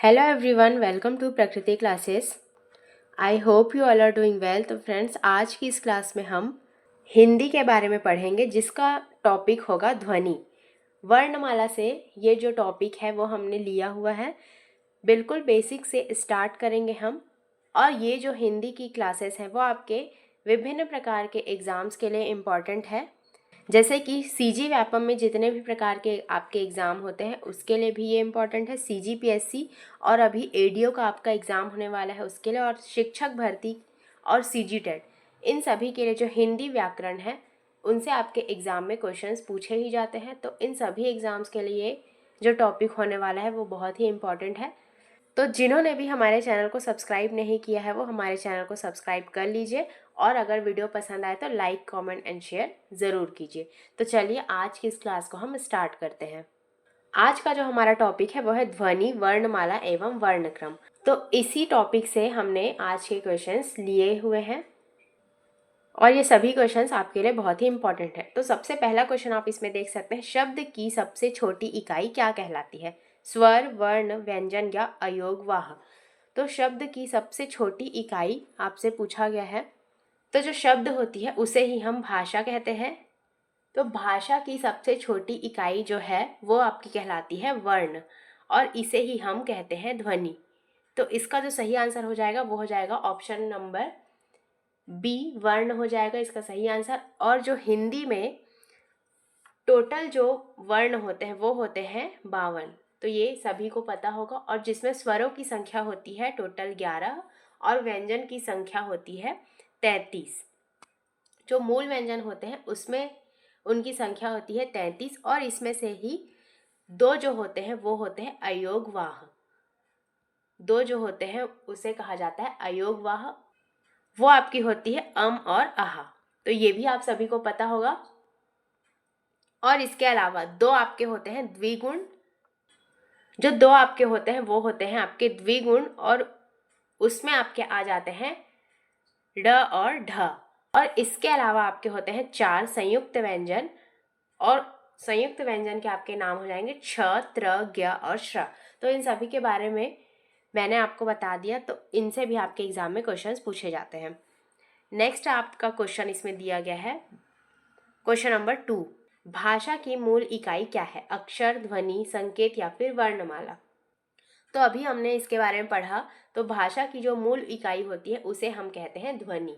Hello everyone, welcome to Prakriti classes. I hope you all are doing well. तो friends, आज की इस class में हम हिंदी के बारे में पढ़ेंगे, जिसका टॉपिक होगा ध्वनि। वर्णमाला से ये जो टॉपिक है वो हमने लिया हुआ है, बिल्कुल बेसिक से स्टार्ट करेंगे हम। और ये जो हिंदी की क्लासेस हैं वो आपके विभिन्न प्रकार के एग्ज़ाम्स के लिए इम्पॉर्टेंट है। जैसे कि सीजी व्यापम में जितने भी प्रकार के आपके एग्ज़ाम होते हैं उसके लिए भी ये इम्पॉर्टेंट है। सीजीपीएससी और अभी एडीओ का आपका एग्ज़ाम होने वाला है उसके लिए, और शिक्षक भर्ती और सीजी टेट, इन सभी के लिए जो हिंदी व्याकरण है उनसे आपके एग्ज़ाम में क्वेश्चंस पूछे ही जाते हैं। तो इन सभी एग्ज़ाम्स के लिए जो टॉपिक होने वाला है वो बहुत ही इम्पॉर्टेंट है। तो जिन्होंने भी हमारे चैनल को सब्सक्राइब नहीं किया है वो हमारे चैनल को सब्सक्राइब कर लीजिए, और अगर वीडियो पसंद आए तो लाइक, कमेंट एंड शेयर ज़रूर कीजिए। तो चलिए आज की इस क्लास को हम स्टार्ट करते हैं। आज का जो हमारा टॉपिक है वो है ध्वनि, वर्णमाला एवं वर्णक्रम। तो इसी टॉपिक से हमने आज के क्वेश्चंस लिए हुए हैं और ये सभी क्वेश्चंस आपके लिए बहुत ही इंपॉर्टेंट है। तो सबसे पहला क्वेश्चन आप इसमें देख सकते हैं, शब्द की सबसे छोटी इकाई क्या कहलाती है? स्वर, वर्ण, व्यंजन या अयोगवाह। तो शब्द की सबसे छोटी इकाई आपसे पूछा गया है। तो जो शब्द होती है उसे ही हम भाषा कहते हैं। तो भाषा की सबसे छोटी इकाई जो है वो आपकी कहलाती है वर्ण, और इसे ही हम कहते हैं ध्वनि। तो इसका जो सही आंसर हो जाएगा वो हो जाएगा ऑप्शन नंबर बी, वर्ण हो जाएगा इसका सही आंसर। और जो हिंदी में टोटल जो वर्ण होते हैं वो होते हैं 52। तो ये सभी को पता होगा, और जिसमें स्वरों की संख्या होती है टोटल 11 और व्यंजन की संख्या होती है 33। जो मूल व्यंजन होते हैं उसमें उनकी संख्या होती है 33, और इसमें से ही दो जो होते हैं वो होते हैं अयोगवाह। दो जो होते हैं उसे कहा जाता है अयोगवाह, वो आपकी होती है अम और आहा। तो ये भी आप सभी को पता होगा। और इसके अलावा दो आपके होते हैं द्विगुण। जो दो आपके होते हैं वो होते हैं आपके द्विगुण, और उसमें आपके आ जाते हैं ड और ढ। और इसके अलावा आपके होते हैं 4 संयुक्त व्यंजन, और संयुक्त व्यंजन के आपके नाम हो जाएंगे छ, त्र, ज्ञ और श्र। तो इन सभी के बारे में मैंने आपको बता दिया, तो इनसे भी आपके एग्जाम में क्वेश्चंस पूछे जाते हैं। नेक्स्ट आपका क्वेश्चन इसमें दिया गया है, क्वेश्चन नंबर 2। भाषा की मूल इकाई क्या है? अक्षर, ध्वनि, संकेत या फिर वर्णमाला। तो अभी हमने इसके बारे में पढ़ा। तो भाषा की जो मूल इकाई होती है उसे हम कहते हैं ध्वनि।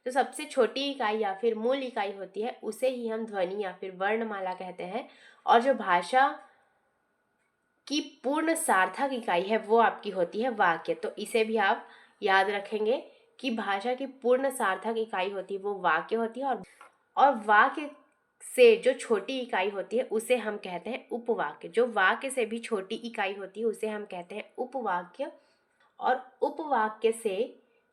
तो सबसे छोटी इकाई या फिर मूल इकाई होती है उसे ही हम ध्वनि या फिर वर्णमाला कहते हैं। और जो भाषा की पूर्ण सार्थक इकाई है वो आपकी होती है वाक्य। तो इसे भी आप याद रखेंगे कि भाषा की पूर्ण सार्थक इकाई होती है वो वाक्य होती है, और वाक्य से जो छोटी इकाई होती है उसे हम कहते हैं उपवाक्य। जो वाक्य से भी छोटी इकाई होती है उसे हम कहते हैं उपवाक्य, और उपवाक्य से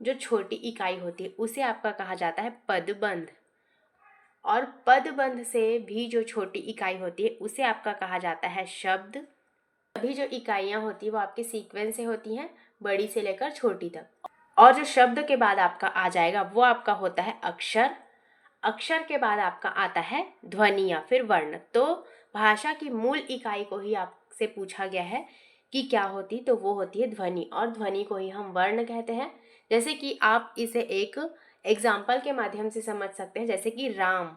जो छोटी इकाई होती है उसे आपका कहा जाता है पदबंध, और पदबंध से भी जो छोटी इकाई होती है उसे आपका कहा जाता है शब्द। सभी जो इकाइयाँ होती है वो आपके सीक्वेंस से होती हैं, बड़ी से लेकर छोटी तक। और जो शब्द के बाद आपका आ जाएगा वो आपका होता है अक्षर। अक्षर के बाद आपका आता है ध्वनि या फिर वर्ण। तो भाषा की मूल इकाई को ही आपसे पूछा गया है कि क्या होती, तो वो होती है ध्वनि, और ध्वनि को ही हम वर्ण कहते हैं। जैसे कि आप इसे एक एग्जाम्पल के माध्यम से समझ सकते हैं, जैसे कि राम।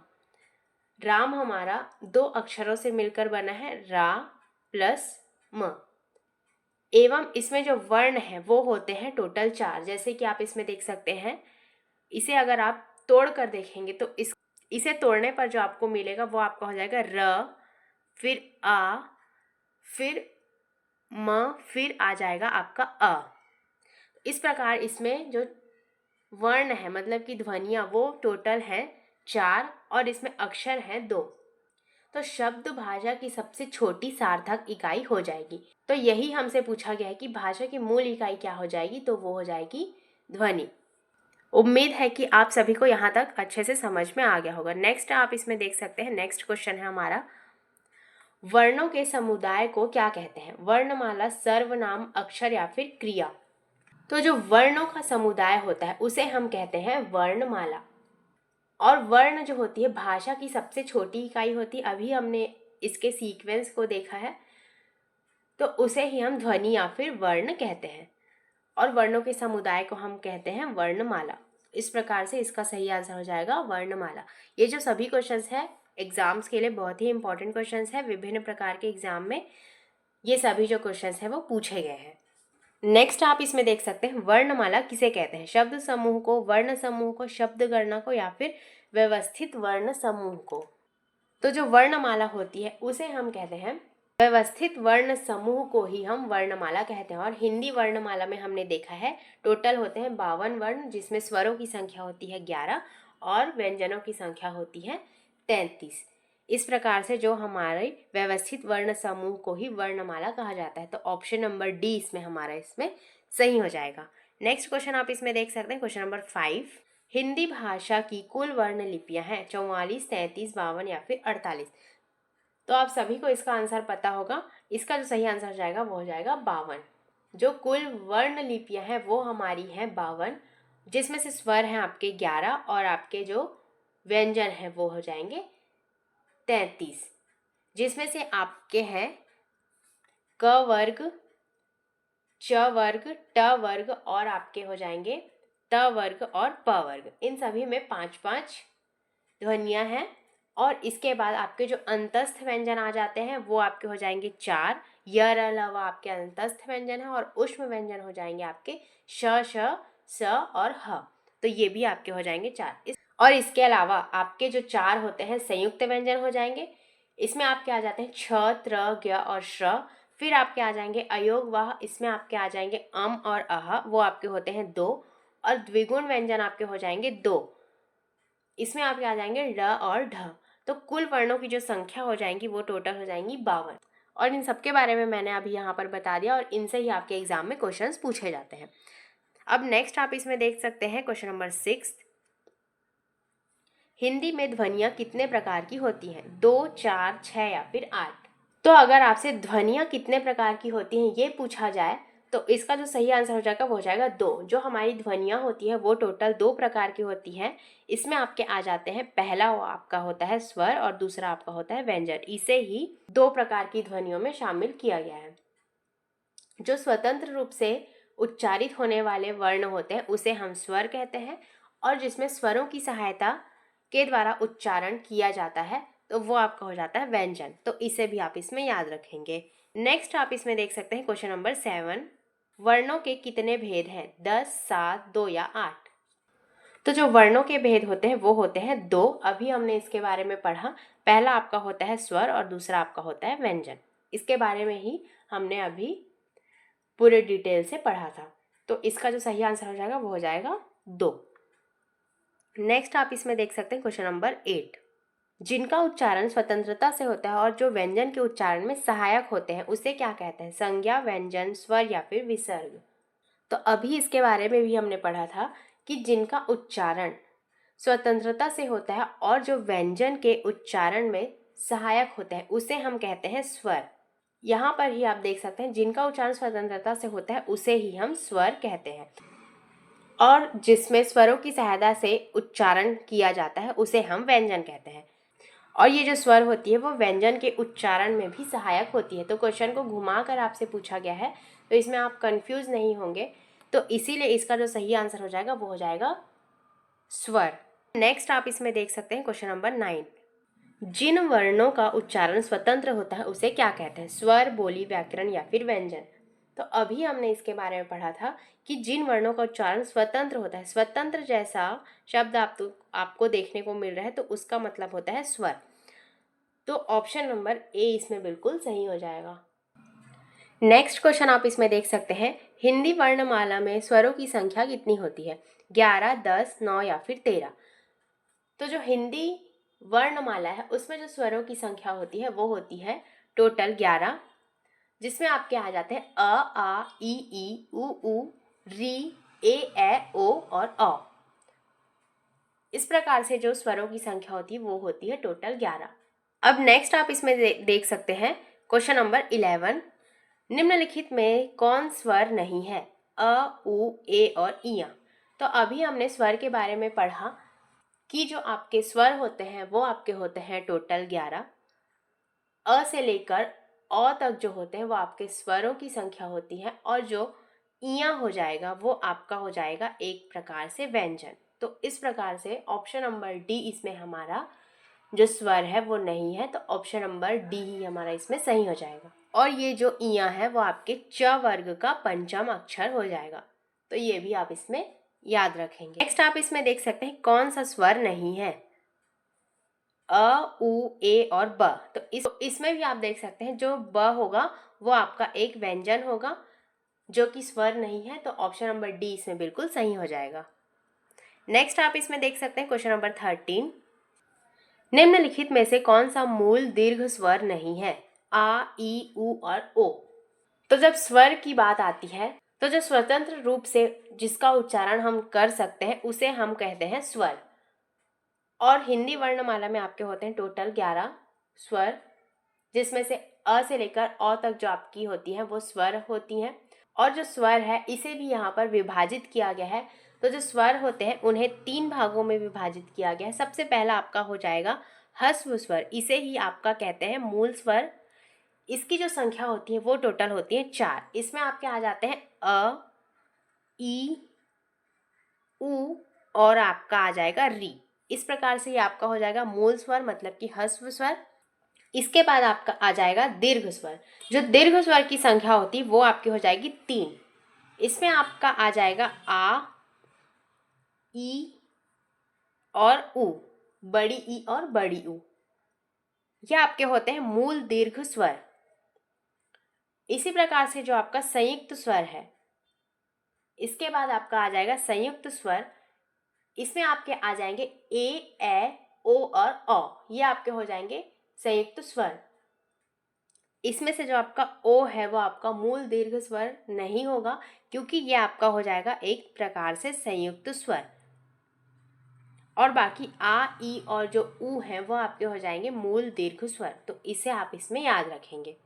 राम हमारा 2 अक्षरों से मिलकर बना है, रा प्लस म, एवं इसमें जो वर्ण है वो होते हैं टोटल 4। जैसे कि आप इसमें देख सकते हैं, इसे अगर आप तोड़ कर देखेंगे तो इसे तोड़ने पर जो आपको मिलेगा वो आपका हो जाएगा र, फिर आ, फिर म, फिर आ जाएगा आपका अ। इस प्रकार इसमें जो वर्ण है मतलब कि ध्वनियाँ वो टोटल हैं 4, और इसमें अक्षर हैं 2। तो शब्द भाषा की सबसे छोटी सार्थक इकाई हो जाएगी। तो यही हमसे पूछा गया है कि भाषा की मूल इकाई क्या हो जाएगी, तो वो हो जाएगी ध्वनि। उम्मीद है कि आप सभी को यहाँ तक अच्छे से समझ में आ गया होगा। नेक्स्ट आप इसमें देख सकते हैं, नेक्स्ट क्वेश्चन है हमारा, वर्णों के समुदाय को क्या कहते हैं? वर्णमाला, सर्वनाम, अक्षर या फिर क्रिया। तो जो वर्णों का समुदाय होता है उसे हम कहते हैं वर्णमाला। और वर्ण जो होती है भाषा की सबसे छोटी इकाई होती है। अभी हमने इसके सीक्वेंस को देखा है। तो उसे ही हम ध्वनि या फिर वर्ण कहते हैं, और वर्णों के समुदाय को हम कहते हैं वर्णमाला। इस प्रकार से इसका सही आंसर हो जाएगा वर्णमाला। ये जो सभी क्वेश्चंस है एग्जाम्स के लिए बहुत ही इंपॉर्टेंट क्वेश्चंस है, विभिन्न प्रकार के एग्जाम में ये सभी जो क्वेश्चंस है वो पूछे गए हैं। नेक्स्ट आप इसमें देख सकते हैं वर्णमाला किसे कहते हैं, शब्द समूह को, वर्ण समूह को, शब्द गणना को, या फिर व्यवस्थित वर्ण समूह को। तो जो वर्णमाला होती है उसे हम कहते हैं व्यवस्थित वर्ण समूह को ही हम वर्णमाला कहते हैं। और हिंदी वर्णमाला में हमने देखा है टोटल होते हैं 52 वर्ण, जिसमें स्वरों की संख्या होती है 11 और व्यंजनों की संख्या होती है 33। इस प्रकार से जो हमारे व्यवस्थित वर्ण समूह को ही वर्णमाला कहा जाता है। तो ऑप्शन नंबर डी इसमें हमारा इसमें सही हो जाएगा। नेक्स्ट क्वेश्चन आप इसमें देख सकते हैं, क्वेश्चन नंबर 5। हिंदी भाषा की कुल वर्ण लिपियां हैं 44, 33, 52 या फिर 48। तो आप सभी को इसका आंसर पता होगा। इसका जो सही आंसर हो जाएगा वो हो जाएगा 52। जो कुल वर्ण लिपियां हैं वो हमारी हैं 52, जिसमें से स्वर हैं आपके 11 और आपके जो व्यंजन हैं वो हो जाएंगे 33, जिसमें से आपके हैं क वर्ग, च वर्ग, ट वर्ग और आपके हो जाएंगे त वर्ग और प वर्ग। इन सभी में 5-5 ध्वनियां हैं। और इसके बाद आपके जो अंतस्थ व्यंजन आ जाते हैं वो आपके हो जाएंगे 4। यर अलावा आपके अंतस्थ व्यंजन है, और उष्म व्यंजन हो जाएंगे आपके श, श, स और ह। तो ये भी आपके हो जाएंगे 4। और इसके अलावा आपके जो 4 होते हैं संयुक्त व्यंजन हो जाएंगे। इसमें आपके आ जाते हैं छ, त्र, ज्ञ और श्र। फिर आपके आ जाएंगे अयोग वाह, इसमें आपके आ जाएंगे अम और अह, वो आपके होते हैं 2। और द्विगुण व्यंजन आपके हो जाएंगे 2, इसमें आपके आ जाएंगे ड और ढ। तो कुल वर्णों की जो संख्या हो जाएंगी वो टोटल हो जाएंगी 52। और इन सब के बारे में मैंने अभी यहाँ पर बता दिया, और इनसे ही आपके एग्जाम में क्वेश्चंस पूछे जाते हैं। अब नेक्स्ट आप इसमें देख सकते हैं क्वेश्चन नंबर 6। हिंदी में ध्वनियाँ कितने प्रकार की होती हैं, 2, 4, 6 या फिर 8। तो अगर आपसे ध्वनियाँ कितने प्रकार की होती हैं ये पूछा जाए तो इसका जो सही आंसर हो जाएगा वो हो जाएगा 2। जो हमारी ध्वनियाँ होती हैं वो टोटल 2 प्रकार की होती हैं। इसमें आपके आ जाते हैं, पहला वो आपका होता है स्वर और दूसरा आपका होता है व्यंजन। इसे ही 2 प्रकार की ध्वनियों में शामिल किया गया है। जो स्वतंत्र रूप से उच्चारित होने वाले वर्ण होते हैं उसे हम स्वर कहते हैं, और जिसमें स्वरों की सहायता के द्वारा उच्चारण किया जाता है तो वो आपका हो जाता है व्यंजन। तो इसे भी आप इसमें याद रखेंगे। नेक्स्ट आप इसमें देख सकते हैं क्वेश्चन नंबर 7। वर्णों के कितने भेद हैं, 10, 7, 2 या 8। तो जो वर्णों के भेद होते हैं वो होते हैं 2। अभी हमने इसके बारे में पढ़ा। पहला आपका होता है स्वर और दूसरा आपका होता है व्यंजन। इसके बारे में ही हमने अभी पूरे डिटेल से पढ़ा था। तो इसका जो सही आंसर हो जाएगा वो हो जाएगा 2। नेक्स्ट आप इसमें देख सकते हैं क्वेश्चन नंबर 8। जिनका उच्चारण स्वतंत्रता से होता है और जो व्यंजन के उच्चारण में सहायक होते हैं उसे क्या कहते हैं, संज्ञा, व्यंजन, स्वर या फिर विसर्ग। तो अभी इसके बारे में भी हमने पढ़ा था कि जिनका उच्चारण स्वतंत्रता से होता है और जो व्यंजन के उच्चारण में सहायक होते हैं उसे हम कहते हैं स्वर। यहाँ पर ही आप देख सकते हैं जिनका उच्चारण स्वतंत्रता से होता है उसे ही हम स्वर कहते हैं, और जिसमें स्वरों की सहायता से उच्चारण किया जाता है उसे हम व्यंजन कहते हैं। और ये जो स्वर होती है वो व्यंजन के उच्चारण में भी सहायक होती है। तो क्वेश्चन को घुमा कर आपसे पूछा गया है तो इसमें आप कंफ्यूज नहीं होंगे। तो इसीलिए इसका जो सही आंसर हो जाएगा वो हो जाएगा स्वर। नेक्स्ट आप इसमें देख सकते हैं क्वेश्चन नंबर 9। जिन वर्णों का उच्चारण स्वतंत्र होता है उसे क्या कहते हैं, स्वर, बोली, व्याकरण या फिर व्यंजन। तो अभी हमने इसके बारे में पढ़ा था कि जिन वर्णों का उच्चारण स्वतंत्र होता है, स्वतंत्र जैसा शब्द आपको देखने को मिल रहा है तो उसका मतलब होता है स्वर। तो ऑप्शन नंबर ए इसमें बिल्कुल सही हो जाएगा। नेक्स्ट क्वेश्चन आप इसमें देख सकते हैं, हिंदी वर्णमाला में स्वरों की संख्या कितनी होती है, 11, 10, 9 या फिर 13। तो जो हिंदी वर्णमाला है उसमें जो स्वरों की संख्या होती है वो होती है टोटल 11, जिसमें आपके आ जाते हैं अ, आ, ई, उ, री, ए, ओ और अ। इस प्रकार से जो स्वरों की संख्या होती है वो होती है टोटल 11। अब नेक्स्ट आप इसमें देख सकते हैं क्वेश्चन नंबर 11। निम्नलिखित में कौन स्वर नहीं है, अ, उ, ए और इया। तो अभी हमने स्वर के बारे में पढ़ा कि जो आपके स्वर होते हैं वो आपके होते हैं टोटल 11। अ से लेकर अ तक जो होते हैं वो आपके स्वरों की संख्या होती है, और जो इया हो जाएगा वो आपका हो जाएगा एक प्रकार से व्यंजन। तो इस प्रकार से ऑप्शन नंबर डी इसमें हमारा जो स्वर है वो नहीं है, तो ऑप्शन नंबर डी ही हमारा इसमें सही हो जाएगा। और ये जो इया है वो आपके च वर्ग का पंचम अक्षर हो जाएगा, तो ये भी आप इसमें याद रखेंगे। नेक्स्ट आप इसमें देख सकते हैं कौन सा स्वर नहीं है, अ, उ, ए और ब। तो इसमें भी आप देख सकते हैं जो ब होगा वो आपका एक व्यंजन होगा जो कि स्वर नहीं है, तो ऑप्शन नंबर डी इसमें बिल्कुल सही हो जाएगा। नेक्स्ट आप इसमें देख सकते हैं क्वेश्चन नंबर 13, निम्नलिखित में से कौन सा मूल दीर्घ स्वर नहीं है, आ, ई, उ और ओ। तो जब स्वर की बात आती है तो जो स्वतंत्र रूप से जिसका उच्चारण हम कर सकते हैं उसे हम कहते हैं स्वर। और हिंदी वर्णमाला में आपके होते हैं टोटल 11 स्वर, जिसमें से अ से लेकर अ तक जो आपकी होती है वो स्वर होती हैं। और जो स्वर है इसे भी यहाँ पर विभाजित किया गया है। तो जो स्वर होते हैं उन्हें 3 भागों में विभाजित किया गया है। सबसे पहला आपका हो जाएगा ह्रस्व स्वर, इसे ही आपका कहते हैं मूल स्वर। इसकी जो संख्या होती है वो टोटल होती है 4। इसमें आपके आ जाते हैं अ, ई, उ और आपका आ जाएगा री। इस प्रकार से ये आपका हो जाएगा मूल स्वर, मतलब कि ह्रस्व स्वर। इसके बाद आपका आ जाएगा दीर्घ स्वर। जो दीर्घ स्वर की संख्या होती है वो आपकी हो जाएगी 3। इसमें आपका आ जाएगा आ, ई और उ, बड़ी ई और बड़ी उ। ये आपके होते हैं मूल दीर्घ स्वर। इसी प्रकार से जो आपका संयुक्त स्वर है, इसके बाद आपका आ जाएगा संयुक्त स्वर। इसमें आपके आ जाएंगे ए, ओ और औ, ये आपके हो जाएंगे संयुक्त स्वर। इसमें से जो आपका ओ है वो आपका मूल दीर्घ स्वर नहीं होगा, क्योंकि ये आपका हो जाएगा एक प्रकार से संयुक्त स्वर। और बाकी आ, ई और जो उ है वो आपके हो जाएंगे मूल दीर्घ स्वर। तो इसे आप इसमें याद रखेंगे।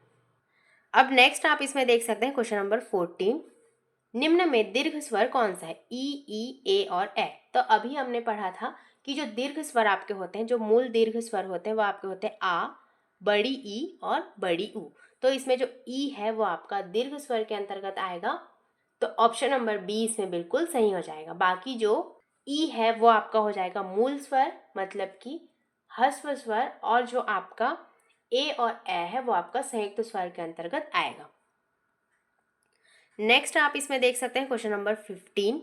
अब नेक्स्ट आप इसमें देख सकते हैं क्वेश्चन नंबर 14, निम्न में दीर्घ स्वर कौन सा है, ई, ए और ए। तो अभी हमने पढ़ा था कि जो दीर्घ स्वर आपके होते हैं, जो मूल दीर्घ स्वर होते हैं वो आपके होते हैं आ, बड़ी ई और बड़ी उ। तो इसमें जो ई है वो आपका दीर्घ स्वर के अंतर्गत आएगा, तो ऑप्शन नंबर बी इसमें बिल्कुल सही हो जाएगा। बाकी जो ई है वो आपका हो जाएगा मूल स्वर, मतलब कि ह्रस्व स्वर, और जो आपका ए और ए है वो आपका संयुक्त स्वर के अंतर्गत आएगा। नेक्स्ट आप इसमें देख सकते हैं क्वेश्चन नंबर 15,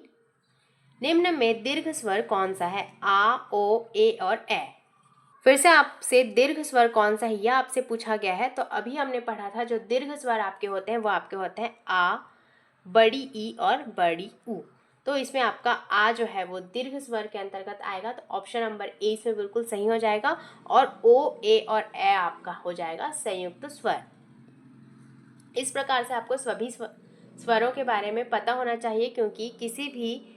निम्न में दीर्घ स्वर कौन सा है, आ, ओ, ए और ए। फिर से आपसे दीर्घ स्वर कौन सा है यह आपसे पूछा गया है। तो अभी हमने पढ़ा था जो दीर्घ स्वर आपके होते हैं वो आपके होते हैं आ, बड़ी ई और बड़ी उ। तो इसमें आपका आ जो है वो दीर्घ स्वर के अंतर्गत आएगा, तो ऑप्शन नंबर ए इसमें बिल्कुल सही हो जाएगा। और ओ, ए और ए आपका हो जाएगा संयुक्त स्वर। इस प्रकार से आपको सभी स्वरों के बारे में पता होना चाहिए, क्योंकि किसी भी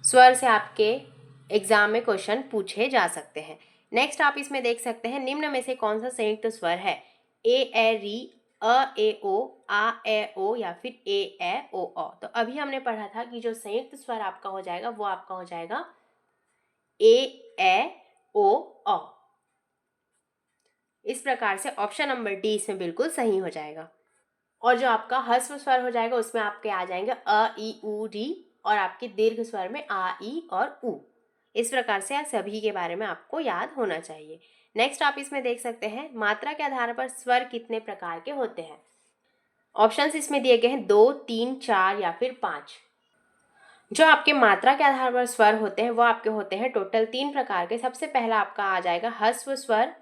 स्वर से आपके एग्जाम में क्वेश्चन पूछे जा सकते हैं। नेक्स्ट आप इसमें देख सकते हैं निम्न में से कौन सा संयुक्त स्वर है, ए री, ए ओ, आ ए ओ या फिर ए ओ औ। तो अभी हमने पढ़ा था कि जो संयुक्त स्वर आपका हो जाएगा वो आपका हो जाएगा ए ओ औ। इस प्रकार से ऑप्शन नंबर डी इसमें बिल्कुल सही हो जाएगा। और जो आपका ह्रस्व स्वर हो जाएगा उसमें आपके आ जाएंगे अ, ई, उ, री, और आपके दीर्घ स्वर में आ, ई और उ। इस प्रकार से सभी के बारे में आपको याद होना चाहिए। नेक्स्ट आप इसमें देख सकते हैं मात्रा के आधार पर स्वर कितने प्रकार के होते हैं। ऑप्शंस इसमें दिए गए हैं 2, 3, 4 या फिर 5। जो आपके मात्रा के आधार पर स्वर होते हैं वो आपके होते हैं टोटल 3 प्रकार के। सबसे पहला आपका आ जाएगा ह्रस्व स्वर,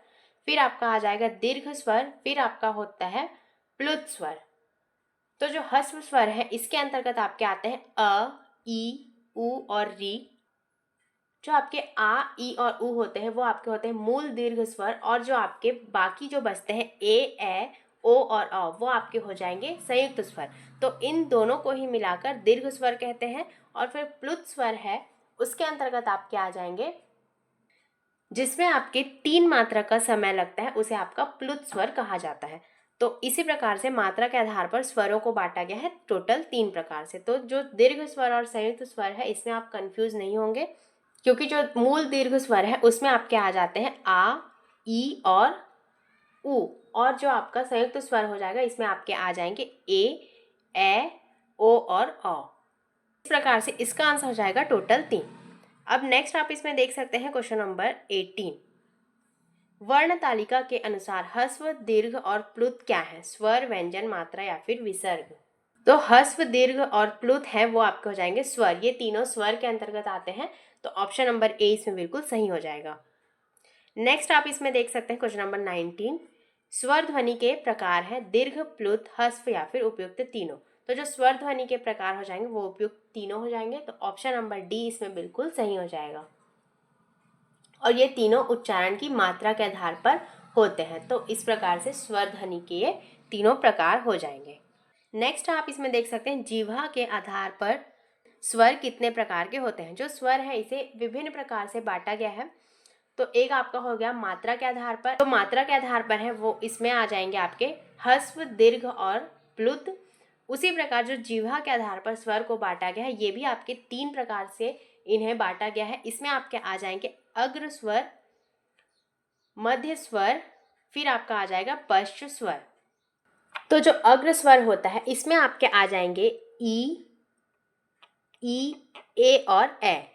फिर आपका आ जाएगा दीर्घ स्वर, फिर आपका होता है प्लुत स्वर। तो जो ह्रस्व स्वर है इसके अंतर्गत आपके आते हैं अ, ई, उ और री। जो आपके आ, ई और उ होते हैं वो आपके होते हैं मूल दीर्घ स्वर, और जो आपके बाकी जो बचते हैं ए, ओ और अ वो आपके हो जाएंगे संयुक्त स्वर। तो इन दोनों को ही मिलाकर दीर्घ स्वर कहते हैं। और फिर प्लुत स्वर है उसके अंतर्गत आपके आ जाएंगे जिसमें आपके 3 मात्रा का समय लगता है, उसे आपका प्लुत स्वर कहा जाता है। तो इसी प्रकार से मात्रा के आधार पर स्वरों को बांटा गया है टोटल 3 प्रकार से। तो जो दीर्घ स्वर और संयुक्त स्वर है इसमें आप कंफ्यूज नहीं होंगे, क्योंकि जो मूल दीर्घ स्वर है उसमें आपके आ जाते हैं आ, ई और उ, और जो आपका संयुक्त स्वर हो जाएगा इसमें आपके आ जाएंगे ए, ओ और अ। इस प्रकार से इसका आंसर हो जाएगा टोटल 3। अब नेक्स्ट आप इसमें देख सकते हैं क्वेश्चन नंबर 18। वर्ण तालिका के अनुसार ह्रस्व, दीर्घ और प्लुत क्या है? स्वर, व्यंजन, मात्रा या फिर विसर्ग। तो ह्रस्व, दीर्घ और प्लुत है वो आपके हो जाएंगे स्वर। ये तीनों स्वर के अंतर्गत आते हैं, तो ऑप्शन नंबर ए इसमें बिल्कुल सही हो जाएगा। नेक्स्ट आप इसमें देख सकते हैं क्वेश्चन नंबर 19। स्वर ध्वनि के प्रकार है दीर्घ, प्लुत, ह्रस्व या फिर उपयुक्त तीनों। तो जो स्वर ध्वनि के प्रकार हो जाएंगे वो उपयुक्त तीनों हो जाएंगे, तो ऑप्शन नंबर डी इसमें बिल्कुल सही हो जाएगा। और ये तीनों उच्चारण की मात्रा के आधार पर होते हैं, तो इस प्रकार से स्वर ध्वनि के ये तीनों प्रकार हो जाएंगे। नेक्स्ट आप इसमें देख सकते हैं जिह्वा के आधार पर स्वर कितने प्रकार के होते हैं। जो स्वर है इसे विभिन्न प्रकार से बांटा गया है। तो एक आपका हो गया मात्रा के आधार पर, तो मात्रा के आधार पर है वो इसमें आ जाएंगे आपके ह्रस्व, दीर्घ और प्लुत। उसी प्रकार जो जिह्वा के आधार पर स्वर को बांटा गया है ये भी आपके 3 प्रकार से इन्हें बांटा गया है। इसमें आपके आ जाएंगे अग्र स्वर, मध्य स्वर, फिर आपका आ जाएगा पश्च स्वर। तो जो अग्र स्वर होता है इसमें आपके आ जाएंगे ई, ए और ए।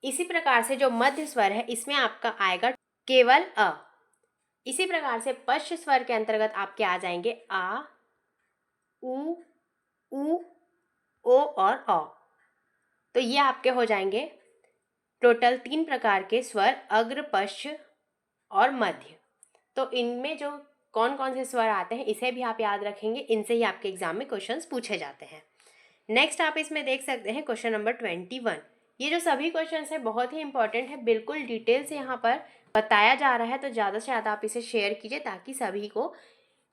इसी प्रकार से जो मध्य स्वर है इसमें आपका आएगा केवल अ। इसी प्रकार से पश्च स्वर के अंतर्गत आपके आ जाएंगे आ, उ, ओ और अ। तो ये आपके हो जाएंगे टोटल 3 प्रकार के स्वर, अग्र, पश्च और मध्य। तो इनमें जो कौन कौन से स्वर आते हैं इसे भी आप याद रखेंगे, इनसे ही आपके एग्जाम में क्वेश्चंस पूछे जाते हैं। नेक्स्ट आप इसमें देख सकते हैं क्वेश्चन नंबर 21। ये जो सभी क्वेश्चन है बहुत ही इंपॉर्टेंट है, बिल्कुल डिटेल से यहाँ पर बताया जा रहा है, तो ज़्यादा से ज़्यादा आप इसे शेयर कीजिए ताकि सभी को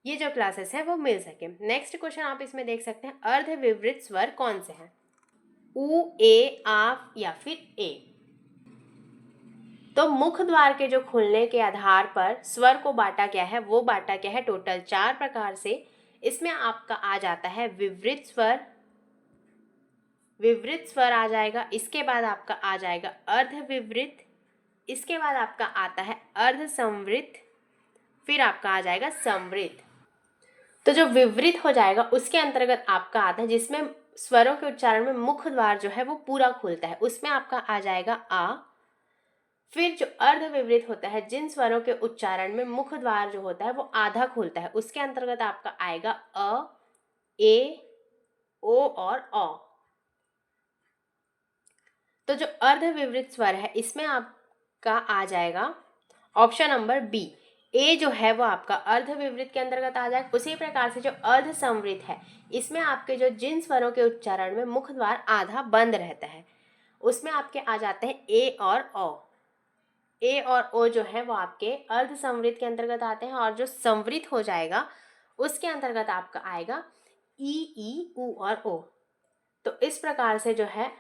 ये जो क्लासेस हैं वो मिल सके। नेक्स्ट क्वेश्चन आप इसमें देख सकते हैं अर्ध विवृत स्वर कौन से हैं? उ, ए, आ या फिर ए। तो मुख द्वार के जो खुलने के आधार पर स्वर को बांटा गया है वो बांटा गया है टोटल 4 प्रकार से। इसमें आपका आ जाता है विवृत स्वर, विवृत स्वर आ जाएगा। इसके बाद आपका आ जाएगा अर्ध विवृत, इसके बाद आपका आता है अर्ध संवृत, फिर आपका आ जाएगा संवृत। तो जो विवृत हो जाएगा उसके अंतर्गत आपका आता है जिसमें स्वरों के उच्चारण में मुख द्वार जो है वो पूरा खुलता है, उसमें आपका आ जाएगा आ। फिर जो अर्ध विवृत होता है जिन स्वरों के उच्चारण में मुख द्वार जो होता है वो आधा खुलता है, उसके अंतर्गत आपका आएगा अ, ए, ओ और अ। तो जो अर्ध विवृत स्वर है इसमें आपका आ जाएगा ऑप्शन नंबर बी, ए जो है वो आपका अर्ध विवृत के अंतर्गत आ जाएगा। उसी प्रकार से जो अर्ध संवृत है इसमें आपके जो जिन स्वरों के उच्चारण में मुख द्वार आधा बंद रहता है उसमें आपके आ जाते हैं ए और ओ। ए और ओ जो है वो आपके अर्ध संवृत के अंतर्गत आते हैं, और जो संवृत हो जाएगा उसके अंतर्गत आपका आएगा ई, उ और ओ। तो इस प्रकार से जो है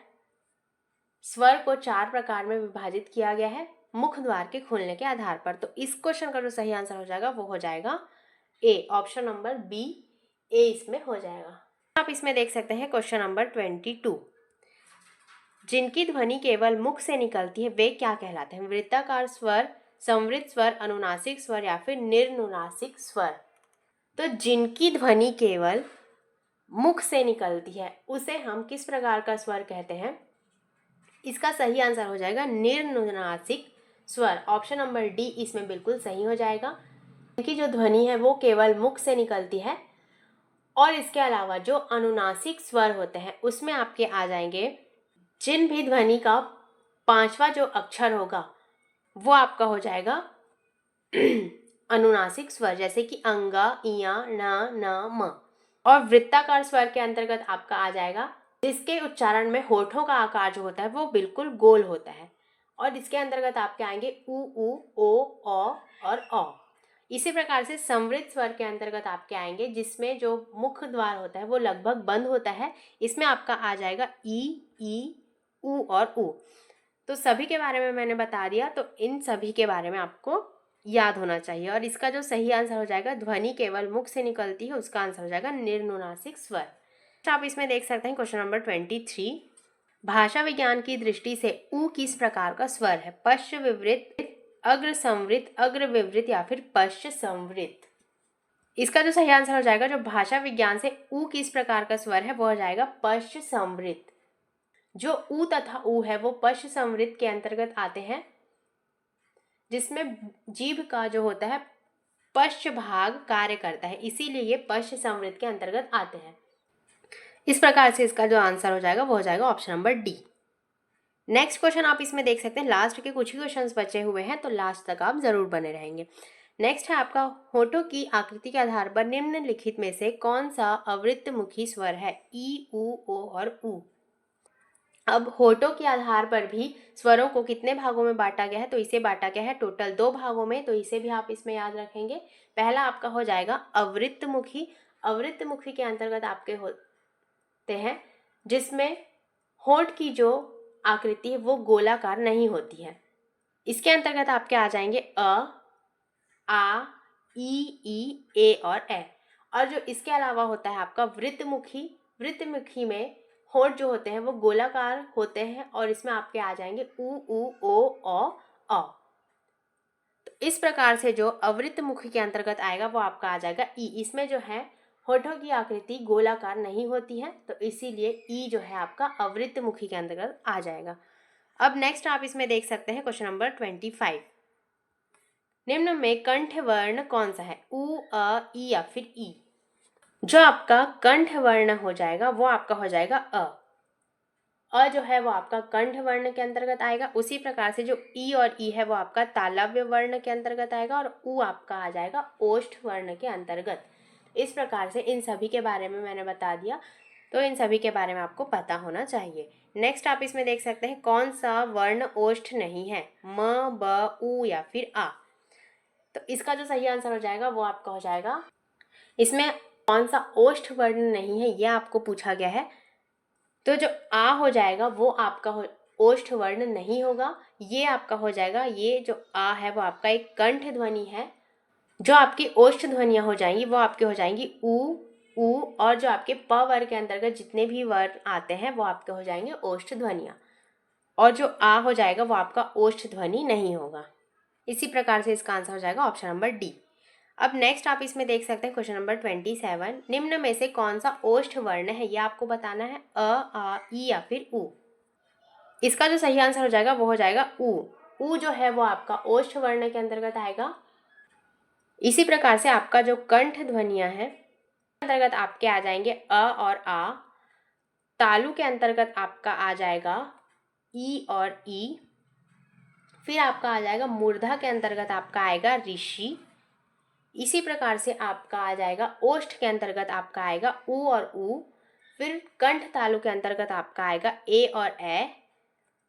स्वर को 4 प्रकार में विभाजित किया गया है मुख द्वार के खुलने के आधार पर। तो इस क्वेश्चन का जो सही आंसर हो जाएगा वो हो जाएगा ए, ऑप्शन नंबर बी, ए इसमें हो जाएगा। आप इसमें देख सकते हैं क्वेश्चन नंबर 22। जिनकी ध्वनि केवल मुख से निकलती है वे क्या कहलाते हैं? वृत्ताकार स्वर, संवृत स्वर, अनुनासिक स्वर या फिर निर्नुनासिक स्वर। तो जिनकी ध्वनि केवल मुख से निकलती है उसे हम किस प्रकार का स्वर कहते हैं? इसका सही आंसर हो जाएगा निर्नुनासिक स्वर, ऑप्शन नंबर डी इसमें बिल्कुल सही हो जाएगा। इनकी जो ध्वनि है वो केवल मुख से निकलती है, और इसके अलावा जो अनुनासिक स्वर होते हैं उसमें आपके आ जाएंगे जिन भी ध्वनि का 5वां जो अक्षर होगा वो आपका हो जाएगा अनुनासिक स्वर, जैसे कि अंगा, इया, न, म। और वृत्ताकार स्वर के अंतर्गत आपका आ जाएगा जिसके उच्चारण में होठों का आकार जो होता है वो बिल्कुल गोल होता है, और इसके अंतर्गत आपके आएंगे उ, ओ, और अ। इसी प्रकार से संवृत स्वर के अंतर्गत आपके आएंगे जिसमें जो मुख द्वार होता है वो लगभग बंद होता है, इसमें आपका आ जाएगा ई, उ और उ। तो सभी के बारे में मैंने बता दिया, तो इन सभी के बारे में आपको याद होना चाहिए। और इसका जो सही आंसर हो जाएगा ध्वनि केवल मुख से निकलती है, उसका आंसर हो जाएगा निर्नुनासिक स्वर। आप इसमें देख सकते हैं क्वेश्चन नंबर 23। भाषा विज्ञान की दृष्टि से उ किस प्रकार का स्वर है? पश्च विवृत, अग्र संवृत, अग्र विवृत या फिर पश्च संवृत। इसका जो सही आंसर हो जाएगा, जो भाषा विज्ञान से ऊ किस प्रकार का स्वर है, वो हो जाएगा पश्च संवृत। जो ऊ तथा ऊ है वो पश्च संवृत के अंतर्गत आते हैं, जिसमें जीभ का जो होता है पश्च भाग कार्य करता है, इसीलिए ये पश्च संवृत के अंतर्गत आते हैं। इस प्रकार से इसका जो आंसर हो जाएगा वो हो जाएगा option number D. Next question आप इसमें देख सकते हैं, लास्ट के कुछ ही क्वेश्चंस बचे हुए हैं, तो लास्ट तक आप जरूर बने रहेंगे। नेक्स्ट है आपका, होठों की आकृति के आधार पर निम्नलिखित में से कौन सा अवृत्तमुखी स्वर है, ई, ऊ, ओ और ऊ। अब होठों के आधार पर भी स्वरों को कितने भागों में बांटा गया है, तो इसे बांटा गया है टोटल 2 भागों में, तो इसे भी आप इसमें याद रखेंगे। पहला आपका हो जाएगा अवृत्तमुखी। अवृत्तमुखी के अंतर्गत आपके होते हैं जिसमें होठ की जो आकृति है वो गोलाकार नहीं होती है। इसके अंतर्गत आपके आ जाएंगे अ, आ, ई, ए और ए। और जो इसके अलावा होता है आपका वृत्तमुखी। वृत्तमुखी में होठ जो होते हैं वो गोलाकार होते हैं और इसमें आपके आ जाएंगे ऊ, ओ, अ। तो इस प्रकार से जो अवृत्तमुखी के अंतर्गत आएगा वो आपका आ जाएगा ई। इसमें जो है होठों की आकृति गोलाकार नहीं होती है, तो इसीलिए ई जो है आपका अवृत्तमुखी के अंतर्गत आ जाएगा। अब नेक्स्ट आप इसमें देख सकते हैं क्वेश्चन नंबर 25। निम्न में कंठ वर्ण कौन सा है, उ, अ, ई या फिर ई। जो आपका कंठ वर्ण हो जाएगा वो आपका हो जाएगा अ। अ जो है वो आपका कंठ वर्ण के अंतर्गत आएगा। उसी प्रकार से जो ई और ई है वो आपका तालव्य वर्ण के अंतर्गत आएगा और उ आपका आ जाएगा ओष्ठ वर्ण के अंतर्गत। इस प्रकार से इन सभी के बारे में मैंने बता दिया, तो इन सभी के बारे में आपको पता होना चाहिए। नेक्स्ट आप इसमें देख सकते हैं कौन सा वर्ण ओष्ठ नहीं है, म, ब, उ या फिर आ। तो इसका जो सही आंसर हो जाएगा वो आपका हो जाएगा, इसमें कौन सा ओष्ठ वर्ण नहीं है यह आपको पूछा गया है। तो जो आ हो जाएगा वो आपका ओष्ठ वर्ण नहीं होगा, ये आपका हो जाएगा, ये जो आ है वो आपका एक कंठ ध्वनि है। जो आपकी ओष्ठ ध्वनियां हो जाएंगी वो आपके हो जाएंगी ऊ, और जो आपके प वर्ग के अंतर्गत जितने भी वर्ण आते हैं वो आपके हो जाएंगे ओष्ठ ध्वनियां, और जो आ हो जाएगा वो आपका ओष्ठ ध्वनि नहीं होगा। इसी प्रकार से इसका आंसर हो जाएगा ऑप्शन नंबर डी। अब नेक्स्ट आप इसमें देख सकते हैं क्वेश्चन नंबर 27। निम्न में से कौन सा ओष्ठ वर्ण है, यह आपको बताना है, अ, आ, ई या फिर उ। इसका जो सही आंसर हो जाएगा वो हो जाएगा उ। उ जो है वो आपका ओष्ठ वर्ण के अंतर्गत आएगा। इसी प्रकार से आपका जो कंठ ध्वनियां हैं अंतर्गत आपके आ जाएंगे अ और आ। तालु के अंतर्गत आपका आ जाएगा ई और ई। फिर आपका आ जाएगा मूर्धा के अंतर्गत आपका आएगा ऋषि। इसी प्रकार से आपका आ जाएगा ओष्ठ के अंतर्गत आपका आएगा उ और ऊ। फिर कंठ तालु के अंतर्गत आपका आएगा ए और ए,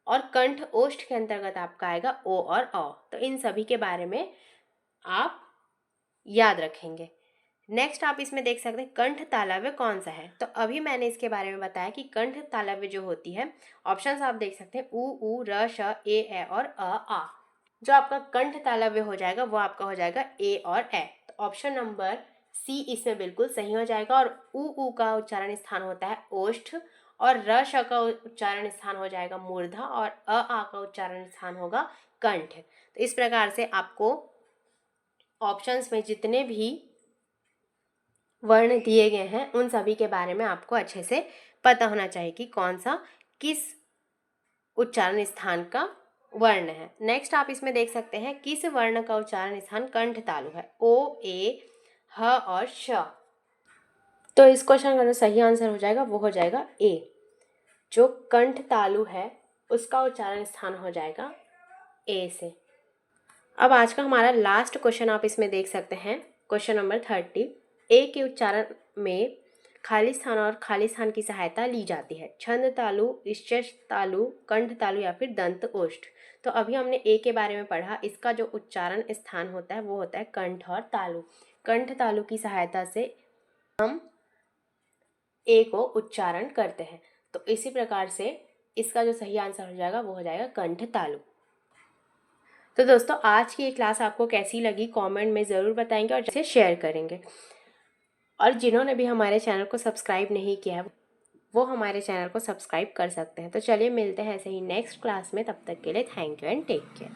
और कंठ ओष्ठ के अंतर्गत आपका आएगा ओ और औ। तो इन सभी के बारे में आप याद रखेंगे। नेक्स्ट आप इसमें देख सकते हैं कंठ तालव्य कौन सा है। तो अभी मैंने इसके बारे में बताया कि कंठ तालव्य जो होती है, ऑप्शंस आप देख सकते हैं उ, र, श, ए और अ, आ। जो आपका कंठ तालव्य हो जाएगा वो आपका हो जाएगा ए और ए। तो ऑप्शन नंबर सी इसमें बिल्कुल सही हो जाएगा। और उ का उच्चारण स्थान होता है ओष्ठ, और र, श का उच्चारण स्थान हो जाएगा मूर्धा, और आ का उच्चारण स्थान होगा कंठ। तो इस प्रकार से आपको ऑप्शंस में जितने भी वर्ण दिए गए हैं उन सभी के बारे में आपको अच्छे से पता होना चाहिए कि कौन सा किस उच्चारण स्थान का वर्ण है। नेक्स्ट आप इसमें देख सकते हैं किस वर्ण का उच्चारण स्थान कंठ तालु है, ओ, ए, ह और श। तो इस क्वेश्चन का जो सही आंसर हो जाएगा वो हो जाएगा ए। जो कंठ तालु है उसका उच्चारण स्थान हो जाएगा ए से। अब आज का हमारा लास्ट क्वेश्चन आप इसमें देख सकते हैं क्वेश्चन नंबर 30। ए के उच्चारण में खाली स्थान और खाली स्थान की सहायता ली जाती है, छंद तालु, इश्चश तालु, कंठ तालु या फिर दंत ओष्ठ। तो अभी हमने ए के बारे में पढ़ा, इसका जो उच्चारण स्थान होता है वो होता है कंठ और तालु। कंठ तालु की सहायता से हम ए को उच्चारण करते हैं। तो इसी प्रकार से इसका जो सही आंसर हो जाएगा वो हो जाएगा कंठ तालु। तो दोस्तों आज की ये क्लास आपको कैसी लगी कमेंट में ज़रूर बताएंगे और इसे शेयर करेंगे। और जिन्होंने भी हमारे चैनल को सब्सक्राइब नहीं किया है वो हमारे चैनल को सब्सक्राइब कर सकते हैं। तो चलिए मिलते हैं ऐसे ही नेक्स्ट क्लास में, तब तक के लिए thank you and take care.